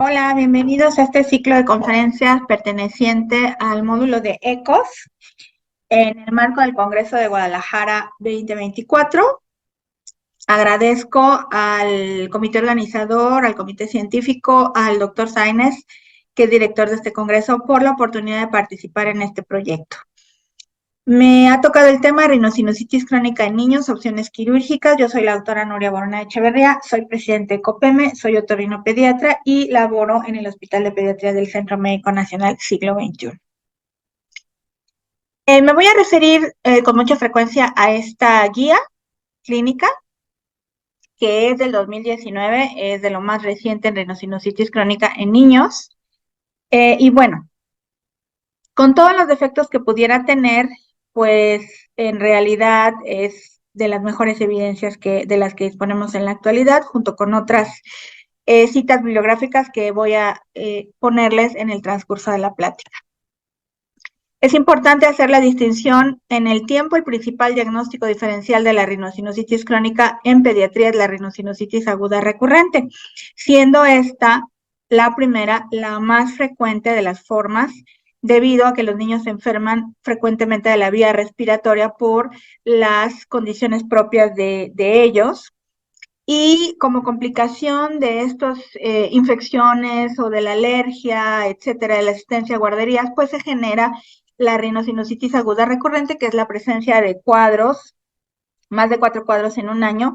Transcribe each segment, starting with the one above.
Hola, bienvenidos a este ciclo de conferencias perteneciente al módulo de ECOS en el marco del Congreso de Guadalajara 2024. Agradezco al comité organizador, al comité científico, al doctor Sáenz, que es director de este congreso, por la oportunidad de participar en este proyecto. Me ha tocado el tema rinosinusitis crónica en niños, opciones quirúrgicas. Yo soy la doctora Nuria Borona Echeverría, soy presidente de COPEME, soy otorrinopediatra y laboro en el Hospital de Pediatría del Centro Médico Nacional Siglo XXI. Me voy a referir con mucha frecuencia a esta guía clínica, que es del 2019, es de lo más reciente en rinosinusitis crónica en niños. Y bueno, con todos los defectos que pudiera tener, pues en realidad es de las mejores evidencias de las que disponemos en la actualidad, junto con otras citas bibliográficas que voy a ponerles en el transcurso de la plática. Es importante hacer la distinción en el tiempo. El principal diagnóstico diferencial de la rinosinusitis crónica en pediatría es la rinosinusitis aguda recurrente, siendo esta la primera, la más frecuente de las formas, debido a que los niños se enferman frecuentemente de la vía respiratoria por las condiciones propias de ellos. Y como complicación de estas infecciones o de la alergia, etcétera, de la asistencia a guarderías, pues se genera la rinosinusitis aguda recurrente, que es la presencia de cuadros, más de 4 cuadros en un año,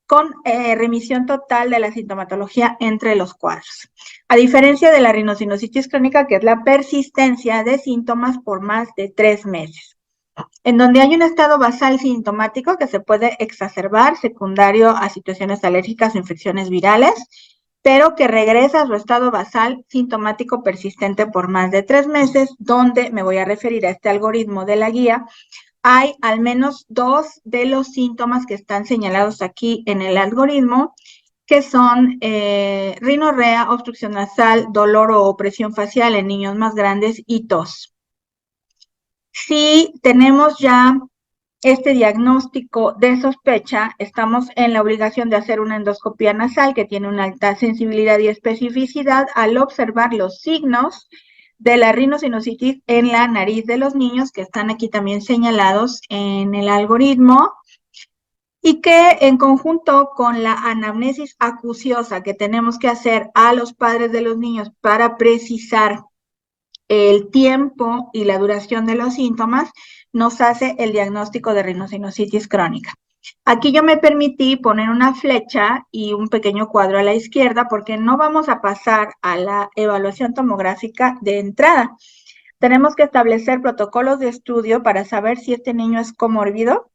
con remisión total de la sintomatología entre los cuadros. A diferencia de la rinosinusitis crónica, que es la persistencia de síntomas por más de 3 meses, en donde hay un estado basal sintomático que se puede exacerbar secundario a situaciones alérgicas o infecciones virales, pero que regresa a su estado basal sintomático persistente por más de 3 meses, donde me voy a referir a este algoritmo de la guía. Hay al menos 2 de los síntomas que están señalados aquí en el algoritmo, que son rinorrea, obstrucción nasal, dolor o opresión facial en niños más grandes y tos. Si tenemos ya este diagnóstico de sospecha, estamos en la obligación de hacer una endoscopía nasal que tiene una alta sensibilidad y especificidad al observar los signos de la rinosinusitis en la nariz de los niños, que están aquí también señalados en el algoritmo, y que en conjunto con la anamnesis acuciosa que tenemos que hacer a los padres de los niños para precisar el tiempo y la duración de los síntomas, nos hace el diagnóstico de rinosinusitis crónica. Aquí yo me permití poner una flecha y un pequeño cuadro a la izquierda porque no vamos a pasar a la evaluación tomográfica de entrada. Tenemos que establecer protocolos de estudio para saber si este niño es comórbido,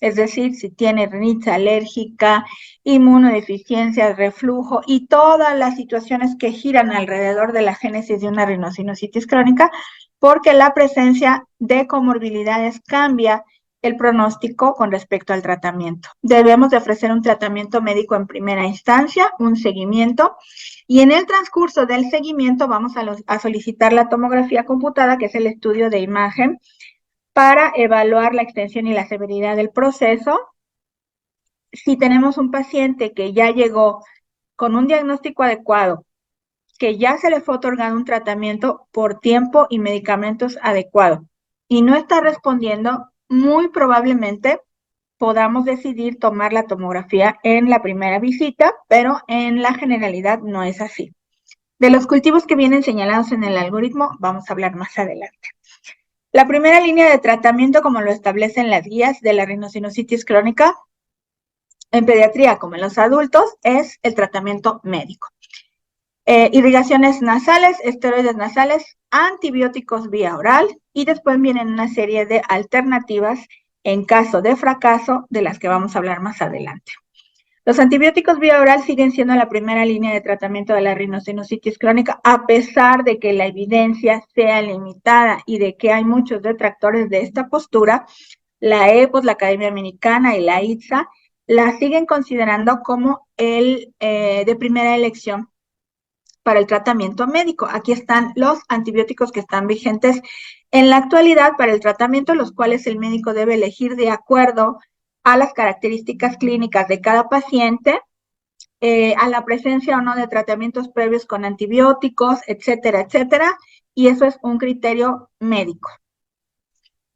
es decir, si tiene rinitis alérgica, inmunodeficiencia, reflujo y todas las situaciones que giran alrededor de la génesis de una rinosinusitis crónica, porque la presencia de comorbilidades cambia el pronóstico con respecto al tratamiento. Debemos de ofrecer un tratamiento médico en primera instancia, un seguimiento, y en el transcurso del seguimiento vamos a solicitar la tomografía computada, que es el estudio de imagen, para evaluar la extensión y la severidad del proceso. Si tenemos un paciente que ya llegó con un diagnóstico adecuado, que ya se le fue otorgado un tratamiento por tiempo y medicamentos adecuados y no está respondiendo, muy probablemente podamos decidir tomar la tomografía en la primera visita, pero en la generalidad no es así. De los cultivos que vienen señalados en el algoritmo, vamos a hablar más adelante. La primera línea de tratamiento, como lo establecen las guías de la rinosinusitis crónica, en pediatría como en los adultos, es el tratamiento médico. Irrigaciones nasales, esteroides nasales, antibióticos vía oral y después vienen una serie de alternativas en caso de fracaso, de las que vamos a hablar más adelante. Los antibióticos vía oral siguen siendo la primera línea de tratamiento de la rinosinusitis crónica, a pesar de que la evidencia sea limitada y de que hay muchos detractores de esta postura. La EPOS, la Academia Americana y la ITSA la siguen considerando como el de primera elección para el tratamiento médico. Aquí están los antibióticos que están vigentes en la actualidad para el tratamiento, los cuales el médico debe elegir de acuerdo a las características clínicas de cada paciente a la presencia o no de tratamientos previos con antibióticos, etcétera, etcétera, y eso es un criterio médico.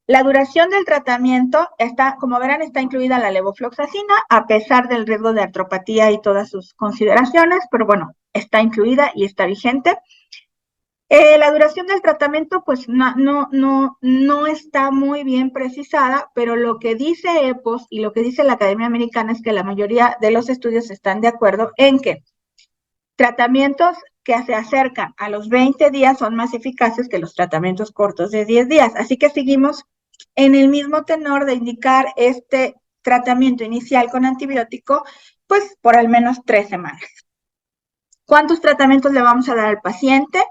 La duración del tratamiento está, como verán, está incluida la levofloxacina, a pesar del riesgo de artropatía y todas sus consideraciones, pero bueno, está incluida y está vigente. La duración del tratamiento, pues no está muy bien precisada, pero lo que dice EPOS y lo que dice la Academia Americana es que la mayoría de los estudios están de acuerdo en que tratamientos que se acercan a los 20 días son más eficaces que los tratamientos cortos de 10 días. Así que seguimos en el mismo tenor de indicar este tratamiento inicial con antibiótico, pues por al menos 3 semanas. ¿Cuántos tratamientos le vamos a dar al paciente?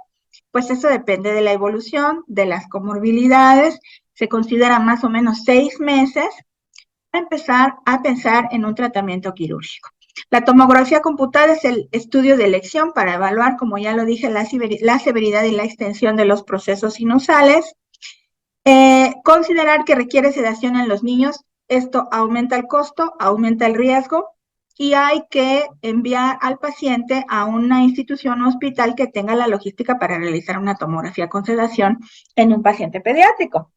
Pues eso depende de la evolución, de las comorbilidades. Se considera más o menos 6 meses para empezar a pensar en un tratamiento quirúrgico. La tomografía computada es el estudio de elección para evaluar, como ya lo dije, la severidad y la extensión de los procesos sinusales. Considerar que requiere sedación en los niños, esto aumenta el costo, aumenta el riesgo y hay que enviar al paciente a una institución o hospital que tenga la logística para realizar una tomografía con sedación en un paciente pediátrico.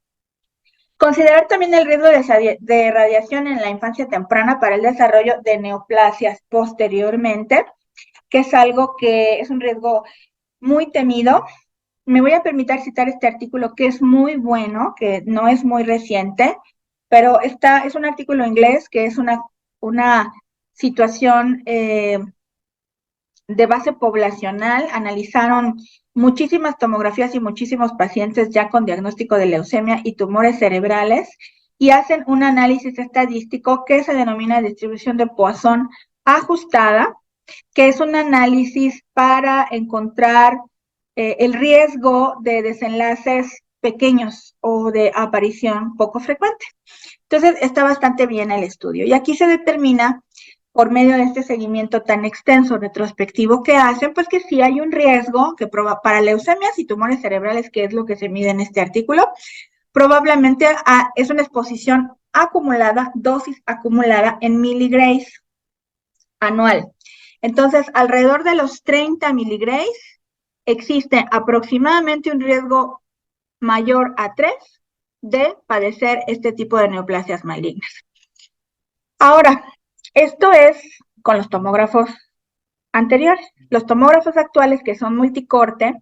Considerar también el riesgo de radiación en la infancia temprana para el desarrollo de neoplasias posteriormente, que es algo que es un riesgo muy temido. Me voy a permitir citar este artículo que es muy bueno, que no es muy reciente, pero es un artículo inglés que es una situación de base poblacional. Analizaron muchísimas tomografías y muchísimos pacientes ya con diagnóstico de leucemia y tumores cerebrales y hacen un análisis estadístico que se denomina distribución de Poisson ajustada, que es un análisis para encontrar el riesgo de desenlaces pequeños o de aparición poco frecuente. Entonces, está bastante bien el estudio. Y aquí se determina, por medio de este seguimiento tan extenso, retrospectivo que hacen, pues que sí hay un riesgo que para leucemias y tumores cerebrales, que es lo que se mide en este artículo, probablemente es una exposición acumulada, dosis acumulada en miligrays anual. Entonces, alrededor de los 30 miligrays existe aproximadamente un riesgo mayor a 3 de padecer este tipo de neoplasias malignas. Ahora, esto es con los tomógrafos anteriores. Los tomógrafos actuales, que son multicorte,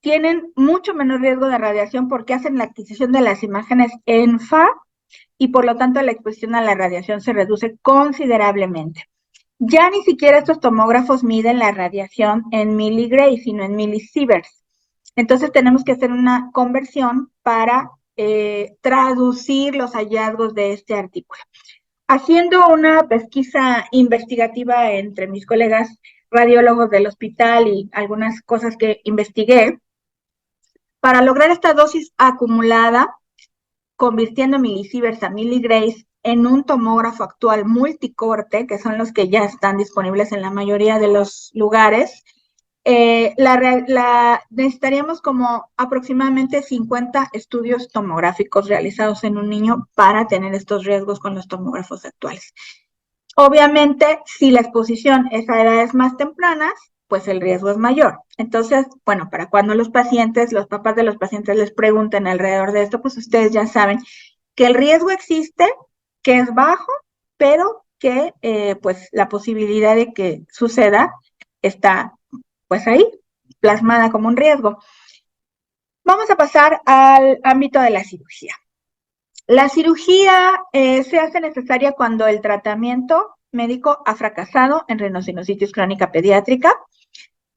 tienen mucho menor riesgo de radiación porque hacen la adquisición de las imágenes en FA y por lo tanto la exposición a la radiación se reduce considerablemente. Ya ni siquiera estos tomógrafos miden la radiación en miligray, sino en milisieverts. Entonces tenemos que hacer una conversión para traducir los hallazgos de este artículo. Haciendo una pesquisa investigativa entre mis colegas radiólogos del hospital y algunas cosas que investigué, para lograr esta dosis acumulada, convirtiendo milisieverts a miligrays en un tomógrafo actual multicorte, que son los que ya están disponibles en la mayoría de los lugares, necesitaríamos como aproximadamente 50 estudios tomográficos realizados en un niño para tener estos riesgos con los tomógrafos actuales. Obviamente, si la exposición es a edades más tempranas, pues el riesgo es mayor. Entonces, bueno, para cuando los papás de los pacientes les pregunten alrededor de esto, pues ustedes ya saben que el riesgo existe, que es bajo, pero que pues la posibilidad de que suceda está pues ahí, plasmada como un riesgo. Vamos a pasar al ámbito de la cirugía. La cirugía se hace necesaria cuando el tratamiento médico ha fracasado en rhinosinusitis crónica pediátrica.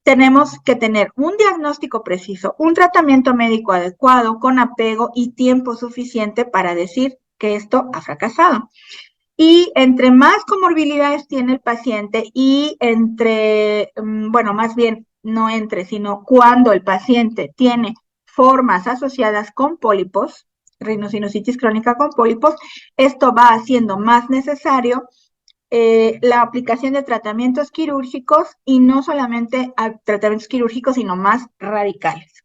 Tenemos que tener un diagnóstico preciso, un tratamiento médico adecuado, con apego y tiempo suficiente para decir que esto ha fracasado. Y entre más comorbilidades tiene el paciente y bueno, más bien no sino cuando el paciente tiene formas asociadas con pólipos, rinosinusitis crónica con pólipos, esto va haciendo más necesario la aplicación de tratamientos quirúrgicos y no solamente tratamientos quirúrgicos, sino más radicales.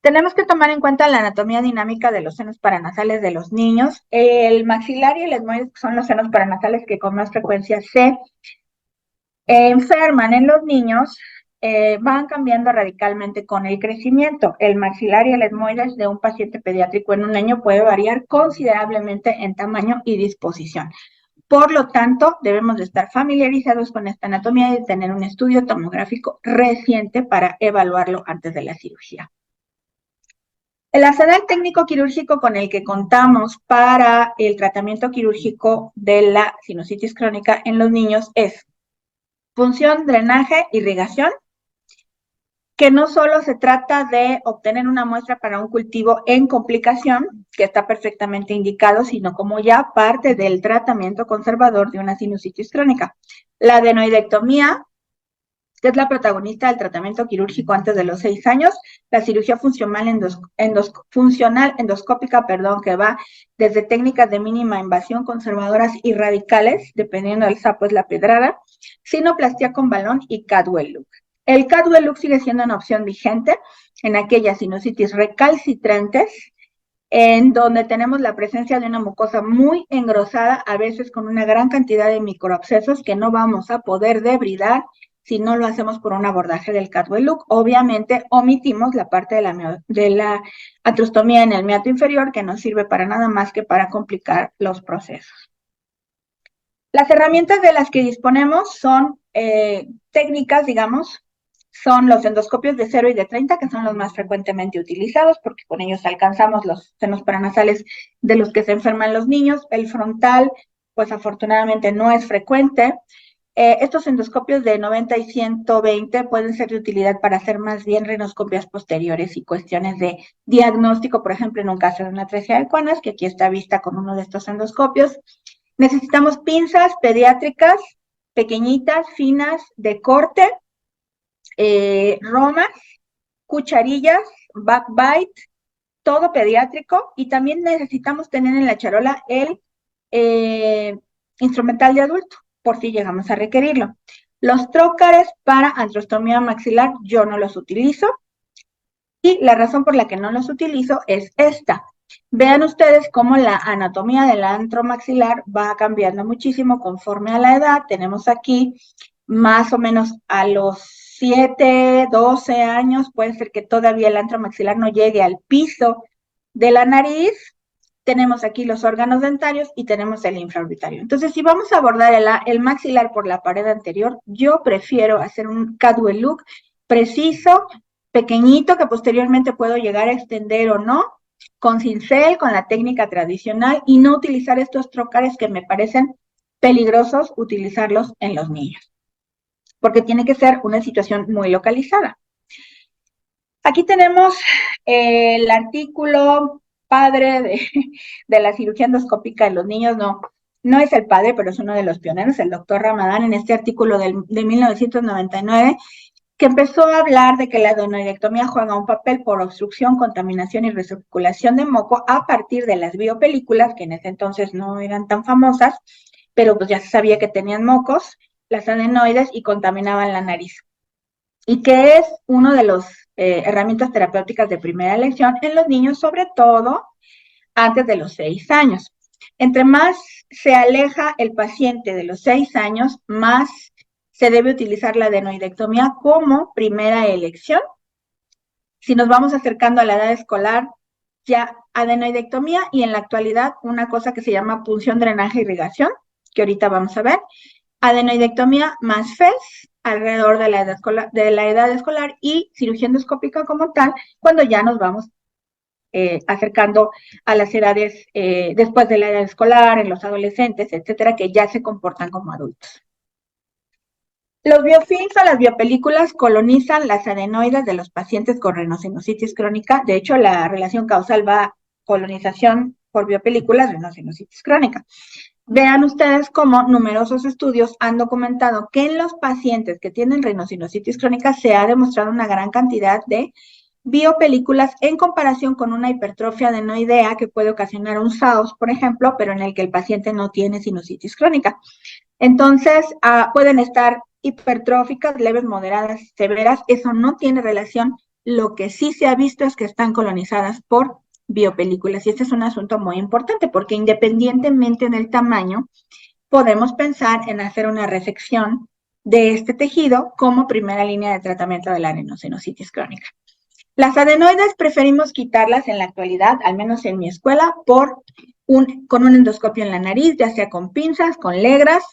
Tenemos que tomar en cuenta la anatomía dinámica de los senos paranasales de los niños. El maxilar y el etmoides son los senos paranasales que con más frecuencia se enferman en los niños, van cambiando radicalmente con el crecimiento. El maxilar y el etmoides de un paciente pediátrico en un año puede variar considerablemente en tamaño y disposición. Por lo tanto, debemos de estar familiarizados con esta anatomía y tener un estudio tomográfico reciente para evaluarlo antes de la cirugía. El arsenal técnico quirúrgico con el que contamos para el tratamiento quirúrgico de la sinusitis crónica en los niños es función, drenaje, irrigación, que no solo se trata de obtener una muestra para un cultivo en complicación, que está perfectamente indicado, sino como ya parte del tratamiento conservador de una sinusitis crónica. La adenoidectomía, que es la protagonista del tratamiento quirúrgico antes de los 6 años, la cirugía funcional endoscópica, que va desde técnicas de mínima invasión, conservadoras y radicales, dependiendo del sapo es la pedrada, sinoplastia con balón y Cadwell Look. El Cadwell Look sigue siendo una opción vigente en aquellas sinusitis recalcitrantes, en donde tenemos la presencia de una mucosa muy engrosada, a veces con una gran cantidad de microabscesos que no vamos a poder debridar si no lo hacemos por un abordaje del Cadwell Look. Obviamente omitimos la parte de la atrostomía en el meato inferior, que no sirve para nada más que para complicar los procesos. Las herramientas de las que disponemos son técnicas, digamos, son los endoscopios de 0 y de 30, que son los más frecuentemente utilizados, porque con ellos alcanzamos los senos paranasales de los que se enferman los niños. El frontal, pues afortunadamente no es frecuente. Estos endoscopios de 90 y 120 pueden ser de utilidad para hacer más bien rinoscopias posteriores y cuestiones de diagnóstico, por ejemplo, en un caso de una atresia de Conas, que aquí está vista con uno de estos endoscopios. Necesitamos pinzas pediátricas, pequeñitas, finas, de corte, romas, cucharillas, backbite, todo pediátrico, y también necesitamos tener en la charola el instrumental de adulto, por si llegamos a requerirlo. Los trócares para antrostomía maxilar yo no los utilizo, y la razón por la que no los utilizo es esta. Vean ustedes cómo la anatomía del antromaxilar va cambiando muchísimo conforme a la edad. Tenemos aquí más o menos a los 7, 12 años, puede ser que todavía el antromaxilar no llegue al piso de la nariz. Tenemos aquí los órganos dentarios y tenemos el infraorbitario. Entonces, si vamos a abordar el maxilar por la pared anterior, yo prefiero hacer un Cadwell Look preciso, pequeñito, que posteriormente puedo llegar a extender o no, con cincel, con la técnica tradicional, y no utilizar estos trócares que me parecen peligrosos utilizarlos en los niños, porque tiene que ser una situación muy localizada. Aquí tenemos el artículo padre de la cirugía endoscópica en los niños. No es el padre, pero es uno de los pioneros, el doctor Ramadán, en este artículo de 1999, que empezó a hablar de que la adenoidectomía juega un papel por obstrucción, contaminación y recirculación de moco a partir de las biopelículas, que en ese entonces no eran tan famosas, pero pues ya se sabía que tenían mocos, las adenoides, y contaminaban la nariz. Y que es uno de los herramientas terapéuticas de primera elección en los niños, sobre todo antes de los 6 años. Entre más se aleja el paciente de los 6 años, más se debe utilizar la adenoidectomía como primera elección. Si nos vamos acercando a la edad escolar, ya adenoidectomía, y en la actualidad una cosa que se llama punción, drenaje, irrigación, que ahorita vamos a ver, adenoidectomía más FES alrededor de la edad escolar, y cirugía endoscópica como tal cuando ya nos vamos acercando a las edades después de la edad escolar, en los adolescentes, etcétera, que ya se comportan como adultos. Los biofilms o las biopelículas colonizan las adenoides de los pacientes con rinosinusitis crónica. De hecho, la relación causal va colonización por biopelículas, rinosinusitis crónica. Vean ustedes cómo numerosos estudios han documentado que en los pacientes que tienen rinosinusitis crónica se ha demostrado una gran cantidad de biopelículas en comparación con una hipertrofia adenoidea que puede ocasionar un SAOS, por ejemplo, pero en el que el paciente no tiene sinusitis crónica. Entonces, pueden estar hipertróficas, leves, moderadas, severas. Eso no tiene relación. Lo que sí se ha visto es que están colonizadas por biopelículas, y este es un asunto muy importante porque independientemente del tamaño, podemos pensar en hacer una resección de este tejido como primera línea de tratamiento de la adenosinusitis crónica. Las adenoides preferimos quitarlas en la actualidad, al menos en mi escuela, con un endoscopio en la nariz, ya sea con pinzas, con legras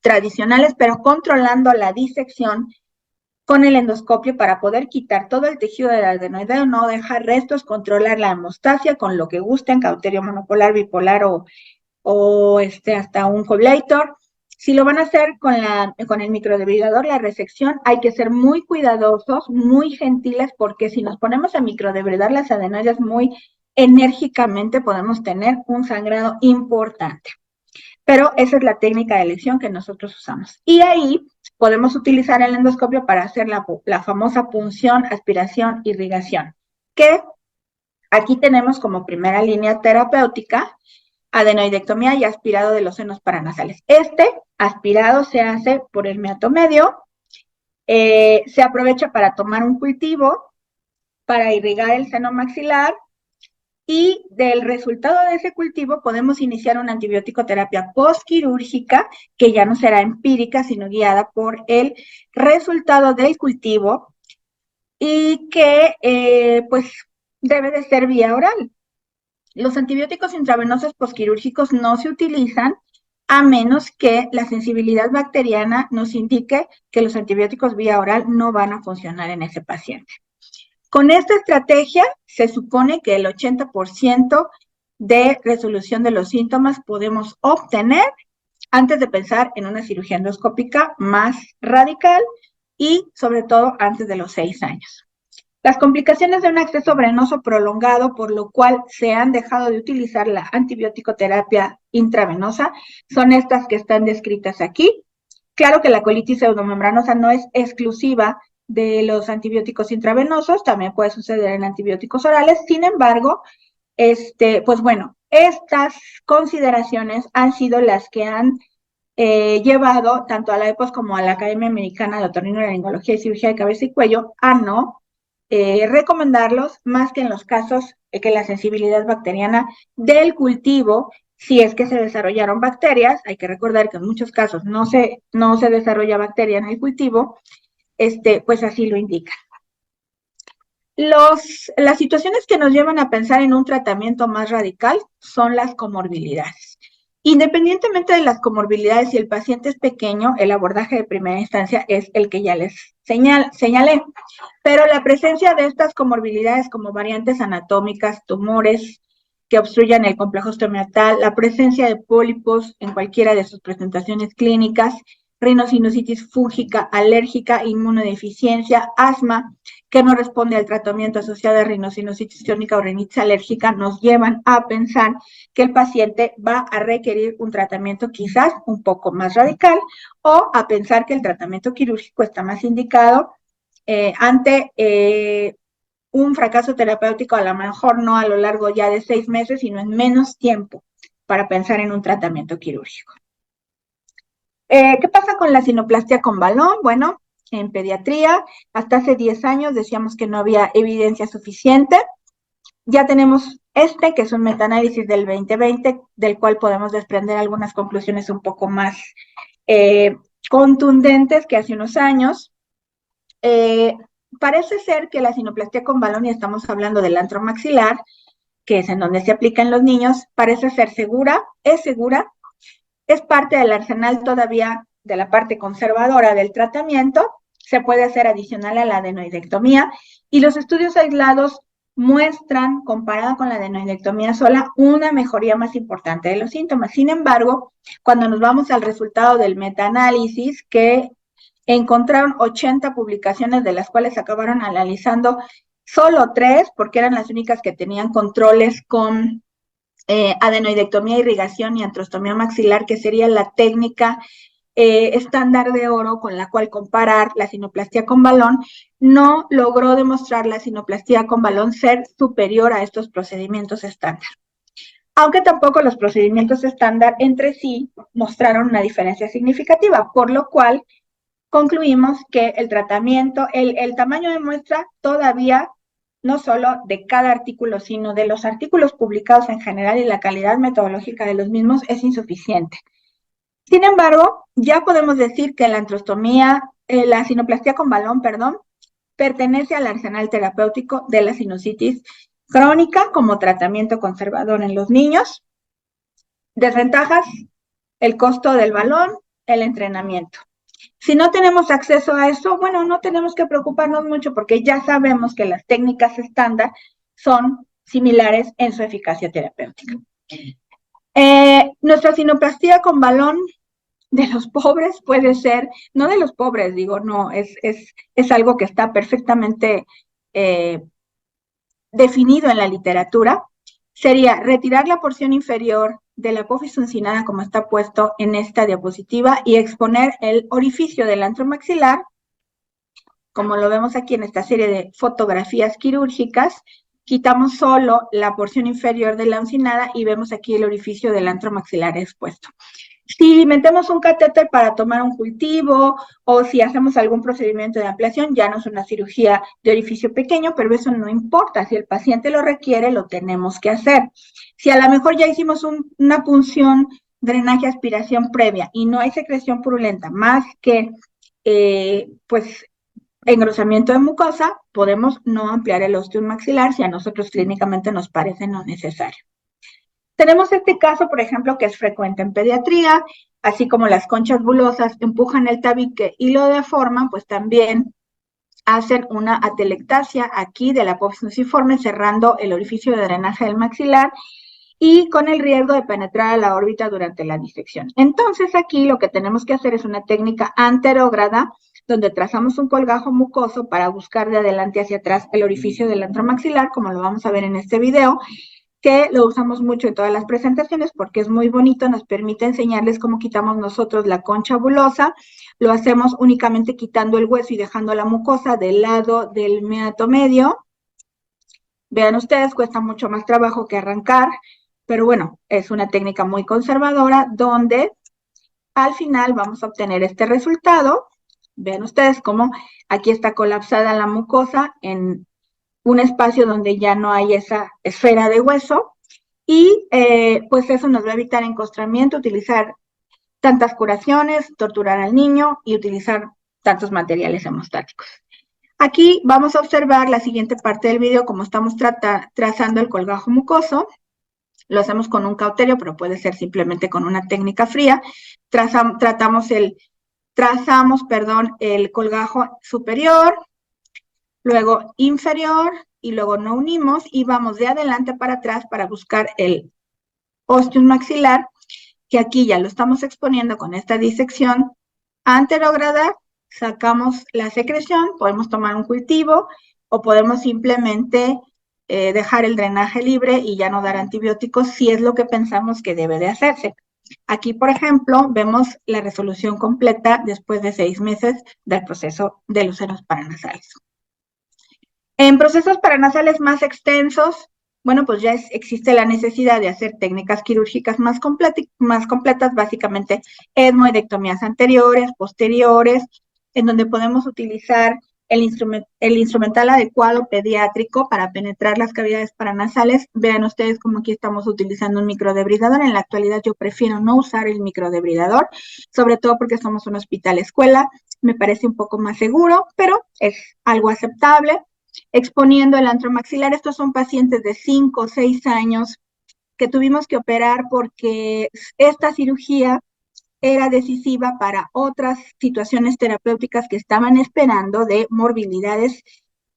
tradicionales, pero controlando la disección con el endoscopio para poder quitar todo el tejido del adenoide, no dejar restos, controlar la hemostasia con lo que gusten, cauterio monopolar, bipolar o hasta un coagulator. Si lo van a hacer con el microdebrigador, la resección, hay que ser muy cuidadosos, muy gentiles, porque si nos ponemos a microdebridar las adenoides muy enérgicamente, podemos tener un sangrado importante. Pero esa es la técnica de elección que nosotros usamos. Y ahí podemos utilizar el endoscopio para hacer la famosa punción, aspiración, irrigación, que aquí tenemos como primera línea terapéutica adenoidectomía y aspirado de los senos paranasales. Este aspirado se hace por el meato medio, se aprovecha para tomar un cultivo, para irrigar el seno maxilar, y del resultado de ese cultivo podemos iniciar una antibiótico terapia postquirúrgica que ya no será empírica, sino guiada por el resultado del cultivo y que pues debe de ser vía oral. Los antibióticos intravenosos postquirúrgicos no se utilizan a menos que la sensibilidad bacteriana nos indique que los antibióticos vía oral no van a funcionar en ese paciente. Con esta estrategia se supone que el 80% de resolución de los síntomas podemos obtener antes de pensar en una cirugía endoscópica más radical y sobre todo antes de los 6 años. Las complicaciones de un acceso venoso prolongado, por lo cual se han dejado de utilizar la antibiótico-terapia intravenosa, son estas que están descritas aquí. Claro que la colitis pseudomembranosa no es exclusiva de los antibióticos intravenosos, también puede suceder en antibióticos orales. Sin embargo, pues bueno, estas consideraciones han sido las que han llevado tanto a la EPOS como a la Academia Americana de Otorrinolaringología y Cirugía de Cabeza y Cuello a no recomendarlos más que en los casos que la sensibilidad bacteriana del cultivo, si es que se desarrollaron bacterias, hay que recordar que en muchos casos no se desarrolla bacteria en el cultivo, pues así lo indica. Las situaciones que nos llevan a pensar en un tratamiento más radical son las comorbilidades. Independientemente de las comorbilidades, si el paciente es pequeño, el abordaje de primera instancia es el que ya les señalé. Pero la presencia de estas comorbilidades como variantes anatómicas, tumores que obstruyan el complejo osteomeatal, la presencia de pólipos en cualquiera de sus presentaciones clínicas, rinosinusitis fúngica, alérgica, inmunodeficiencia, asma, que no responde al tratamiento asociado a rinosinusitis crónica o rinitis alérgica, nos llevan a pensar que el paciente va a requerir un tratamiento quizás un poco más radical o a pensar que el tratamiento quirúrgico está más indicado ante un fracaso terapéutico, a lo mejor no a lo largo ya de 6 meses, sino en menos tiempo para pensar en un tratamiento quirúrgico. ¿Qué pasa con la sinoplastia con balón? Bueno, en pediatría, hasta hace 10 años decíamos que no había evidencia suficiente. Ya tenemos que es un metaanálisis del 2020, del cual podemos desprender algunas conclusiones un poco más contundentes que hace unos años. Parece ser que la sinoplastia con balón, y estamos hablando del antro maxilar, que es en donde se aplica en los niños, parece ser segura, es parte del arsenal todavía de la parte conservadora del tratamiento, se puede hacer adicional a la adenoidectomía, y los estudios aislados muestran, comparada con la adenoidectomía sola, una mejoría más importante de los síntomas. Sin embargo, cuando nos vamos al resultado del metaanálisis, que encontraron 80 publicaciones, de las cuales acabaron analizando solo 3, porque eran las únicas que tenían controles con adenoidectomía, irrigación y antrostomía maxilar, que sería la técnica estándar de oro con la cual comparar la sinoplastia con balón, no logró demostrar la sinoplastia con balón ser superior a estos procedimientos estándar. Aunque tampoco los procedimientos estándar entre sí mostraron una diferencia significativa, por lo cual concluimos que el tratamiento, el tamaño de muestra todavía, no solo de cada artículo, sino de los artículos publicados en general y la calidad metodológica de los mismos es insuficiente. Sin embargo, ya podemos decir que la sinoplastia con balón, perdón, pertenece al arsenal terapéutico de la sinusitis crónica como tratamiento conservador en los niños. Desventajas: el costo del balón, el entrenamiento. Si no tenemos acceso a eso, bueno, no tenemos que preocuparnos mucho porque ya sabemos que las técnicas estándar son similares en su eficacia terapéutica. Nuestra sinoplastia con balón de los pobres puede ser, no de los pobres, digo, no, es algo que está perfectamente definido en la literatura. Sería retirar la porción inferior de la apófisis uncinada como está puesto en esta diapositiva y exponer el orificio del antro maxilar, como lo vemos aquí en esta serie de fotografías quirúrgicas. Quitamos solo la porción inferior de la uncinada y vemos aquí el orificio del antro maxilar expuesto. Si metemos un catéter para tomar un cultivo o si hacemos algún procedimiento de ampliación, ya no es una cirugía de orificio pequeño, pero eso no importa. Si el paciente lo requiere, lo tenemos que hacer. Si a lo mejor ya hicimos una punción, drenaje, aspiración previa y no hay secreción purulenta más que pues engrosamiento de mucosa, podemos no ampliar el ostium maxilar si a nosotros clínicamente nos parece no necesario. Tenemos este caso, por ejemplo, que es frecuente en pediatría, así como las conchas bulosas empujan el tabique y lo deforman, pues también hacen una atelectasia aquí de la apófisis nuciforme, cerrando el orificio de drenaje del maxilar y con el riesgo de penetrar a la órbita durante la disección. Entonces aquí lo que tenemos que hacer es una técnica anterógrada, donde trazamos un colgajo mucoso para buscar de adelante hacia atrás el orificio del antro maxilar, como lo vamos a ver en este video, que lo usamos mucho en todas las presentaciones porque es muy bonito, nos permite enseñarles cómo quitamos nosotros la concha bulosa. Lo hacemos únicamente quitando el hueso y dejando la mucosa del lado del meato medio. Vean ustedes, cuesta mucho más trabajo que arrancar, pero bueno, es una técnica muy conservadora donde al final vamos a obtener este resultado. Vean ustedes cómo aquí está colapsada la mucosa en un espacio donde ya no hay esa esfera de hueso y pues eso nos va a evitar encostramiento, utilizar tantas curaciones, torturar al niño y utilizar tantos materiales hemostáticos. Aquí vamos a observar la siguiente parte del video, como estamos trazando el colgajo mucoso. Lo hacemos con un cauterio, pero puede ser simplemente con una técnica fría. Trazamos el colgajo superior, luego inferior, y luego no unimos y vamos de adelante para atrás para buscar el ostium maxilar, que aquí ya lo estamos exponiendo con esta disección anterógrada. Sacamos la secreción, podemos tomar un cultivo o podemos simplemente dejar el drenaje libre y ya no dar antibióticos si es lo que pensamos que debe de hacerse. Aquí, por ejemplo, vemos la resolución completa después de 6 meses del proceso de los senos paranasales. En procesos paranasales más extensos, bueno, pues ya existe la necesidad de hacer técnicas quirúrgicas más completas, básicamente etmoidectomías anteriores, posteriores, en donde podemos utilizar el instrumental adecuado pediátrico para penetrar las cavidades paranasales. Vean ustedes como aquí estamos utilizando un microdebridador. En la actualidad yo prefiero no usar el microdebridador, sobre todo porque somos un hospital escuela. Me parece un poco más seguro, pero es algo aceptable. Exponiendo el antro maxilar. Estos son pacientes de 5 o 6 años que tuvimos que operar porque esta cirugía era decisiva para otras situaciones terapéuticas que estaban esperando de morbilidades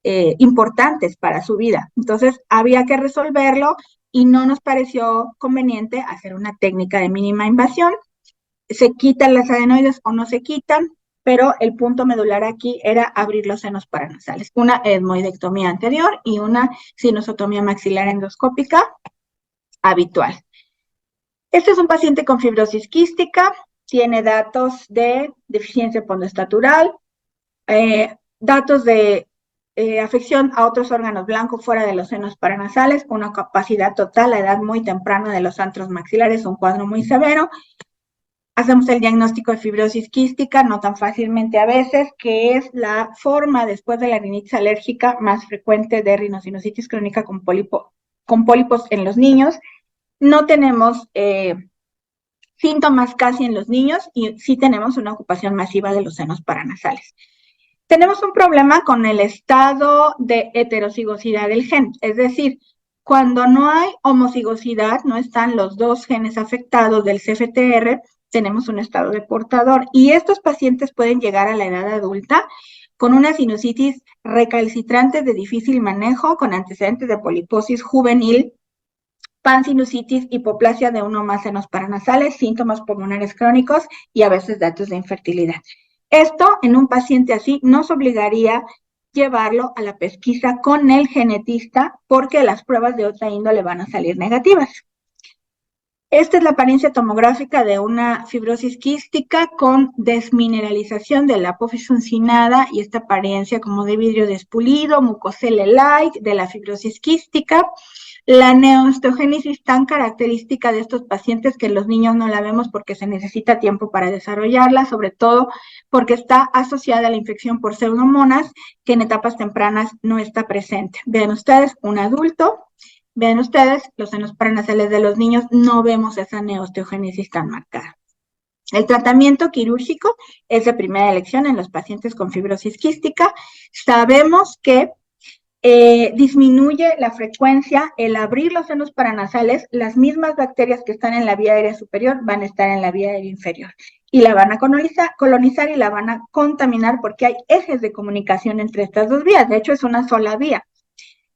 importantes para su vida. Entonces, había que resolverlo y no nos pareció conveniente hacer una técnica de mínima invasión. Se quitan las adenoides o no se quitan, pero el punto medular aquí era abrir los senos paranasales. Una etmoidectomía anterior y una sinusotomía maxilar endoscópica habitual. Este es un paciente con fibrosis quística, tiene datos de deficiencia epondoestatural, datos de afección a otros órganos blancos fuera de los senos paranasales, una capacidad total a edad muy temprana de los antros maxilares, un cuadro muy severo. Hacemos el diagnóstico de fibrosis quística, no tan fácilmente a veces, que es la forma después de la rinitis alérgica más frecuente de rinosinusitis crónica con pólipos en los niños. No tenemos síntomas casi en los niños y sí tenemos una ocupación masiva de los senos paranasales. Tenemos un problema con el estado de heterocigosidad del gen, es decir, cuando no hay homocigosidad, no están los dos genes afectados del CFTR, tenemos un estado de portador y estos pacientes pueden llegar a la edad adulta con una sinusitis recalcitrante de difícil manejo, con antecedentes de poliposis juvenil, pansinusitis, hipoplasia de uno o más senos paranasales, síntomas pulmonares crónicos y a veces datos de infertilidad. Esto en un paciente así nos obligaría llevarlo a la pesquisa con el genetista porque las pruebas de otra índole van a salir negativas. Esta es la apariencia tomográfica de una fibrosis quística con desmineralización de la apófisis uncinada y esta apariencia como de vidrio despulido, mucocele-like de la fibrosis quística. La neosteogénesis tan característica de estos pacientes que en los niños no la vemos porque se necesita tiempo para desarrollarla, sobre todo porque está asociada a la infección por pseudomonas que en etapas tempranas no está presente. Vean ustedes, un adulto. Vean ustedes, los senos paranasales de los niños no vemos esa neosteogénesis tan marcada. El tratamiento quirúrgico es de primera elección en los pacientes con fibrosis quística. Sabemos que disminuye la frecuencia, el abrir los senos paranasales, las mismas bacterias que están en la vía aérea superior van a estar en la vía aérea inferior y la van a colonizar y la van a contaminar porque hay ejes de comunicación entre estas dos vías. De hecho, es una sola vía.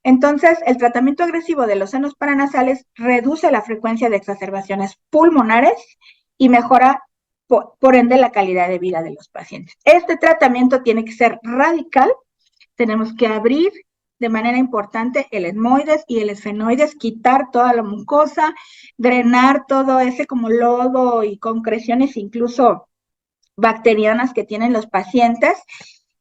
Entonces, el tratamiento agresivo de los senos paranasales reduce la frecuencia de exacerbaciones pulmonares y mejora, por ende, la calidad de vida de los pacientes. Este tratamiento tiene que ser radical. Tenemos que abrir de manera importante el etmoides y el esfenoides, quitar toda la mucosa, drenar todo ese como lodo y concreciones, incluso bacterianas que tienen los pacientes.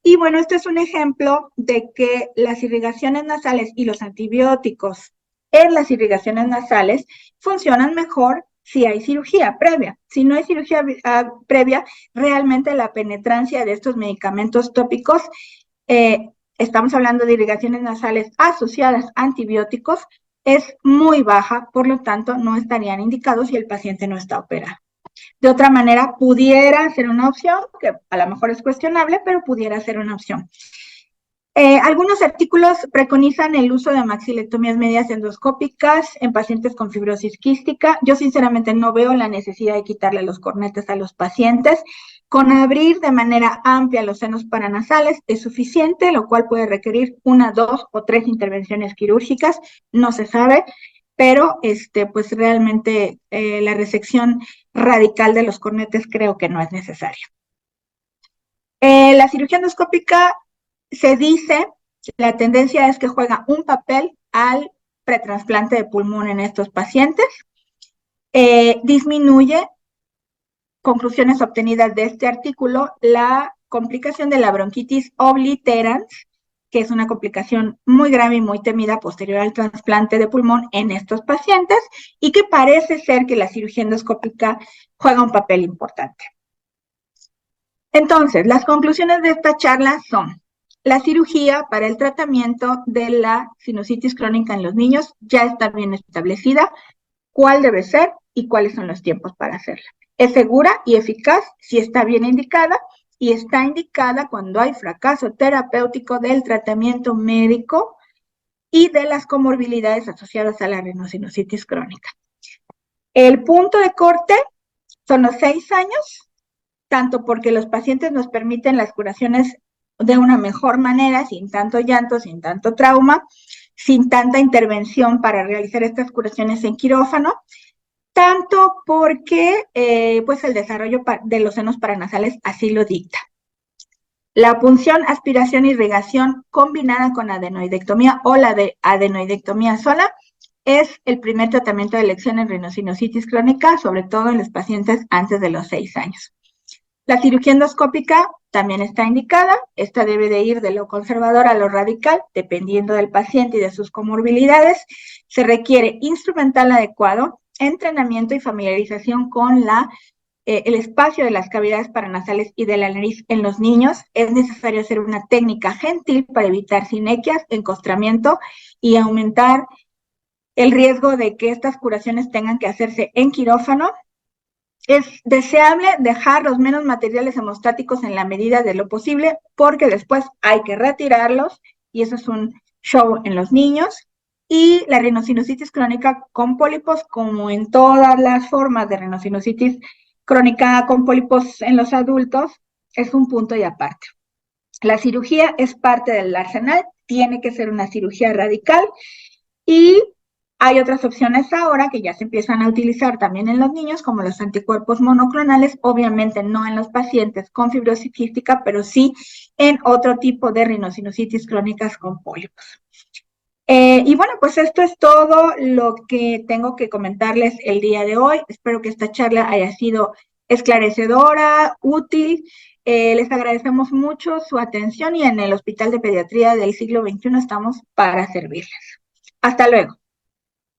Y bueno, este es un ejemplo de que las irrigaciones nasales y los antibióticos en las irrigaciones nasales funcionan mejor si hay cirugía previa. Si no hay cirugía previa, realmente la penetrancia de estos medicamentos tópicos, estamos hablando de irrigaciones nasales asociadas a antibióticos, es muy baja, por lo tanto no estarían indicados si el paciente no está operado. De otra manera, pudiera ser una opción, que a lo mejor es cuestionable, pero pudiera ser una opción. Algunos artículos preconizan el uso de maxilectomías medias endoscópicas en pacientes con fibrosis quística. Yo sinceramente no veo la necesidad de quitarle los cornetes a los pacientes. Con abrir de manera amplia los senos paranasales es suficiente, lo cual puede requerir 1, 2 o 3 intervenciones quirúrgicas, no se sabe, pero pues realmente la resección radical de los cornetes creo que no es necesaria. La cirugía endoscópica se dice, la tendencia es que juega un papel al pretrasplante de pulmón en estos pacientes, disminuye, conclusiones obtenidas de este artículo, la complicación de la bronquitis obliterans, que es una complicación muy grave y muy temida posterior al trasplante de pulmón en estos pacientes y que parece ser que la cirugía endoscópica juega un papel importante. Entonces, las conclusiones de esta charla son: la cirugía para el tratamiento de la sinusitis crónica en los niños ya está bien establecida, cuál debe ser y cuáles son los tiempos para hacerla. Es segura y eficaz si está bien indicada y está indicada cuando hay fracaso terapéutico del tratamiento médico y de las comorbilidades asociadas a la rhinosinusitis crónica. El punto de corte son los 6 años, tanto porque los pacientes nos permiten las curaciones de una mejor manera, sin tanto llanto, sin tanto trauma, sin tanta intervención para realizar estas curaciones en quirófano, tanto porque pues el desarrollo de los senos paranasales así lo dicta. La punción, aspiración, irrigación combinada con adenoidectomía o la de adenoidectomía sola es el primer tratamiento de elección en rhinosinusitis crónica, sobre todo en los pacientes antes de los 6 años. La cirugía endoscópica también está indicada. Esta debe de ir de lo conservador a lo radical, dependiendo del paciente y de sus comorbilidades. Se requiere instrumental adecuado, entrenamiento y familiarización con el espacio de las cavidades paranasales y de la nariz en los niños. Es necesario hacer una técnica gentil para evitar sinequias, encostramiento y aumentar el riesgo de que estas curaciones tengan que hacerse en quirófano. Es deseable dejar los menos materiales hemostáticos en la medida de lo posible porque después hay que retirarlos y eso es un show en los niños. Y la rinosinusitis crónica con pólipos, como en todas las formas de rinosinusitis crónica con pólipos en los adultos, es un punto y aparte. La cirugía es parte del arsenal, tiene que ser una cirugía radical y hay otras opciones ahora que ya se empiezan a utilizar también en los niños, como los anticuerpos monoclonales, obviamente no en los pacientes con fibrosis quística, pero sí en otro tipo de rinosinusitis crónicas con pólipos. Y bueno, pues esto es todo lo que tengo que comentarles el día de hoy. Espero que esta charla haya sido esclarecedora, útil. Les agradecemos mucho su atención y en el Hospital de Pediatría del Siglo XXI estamos para servirles. Hasta luego.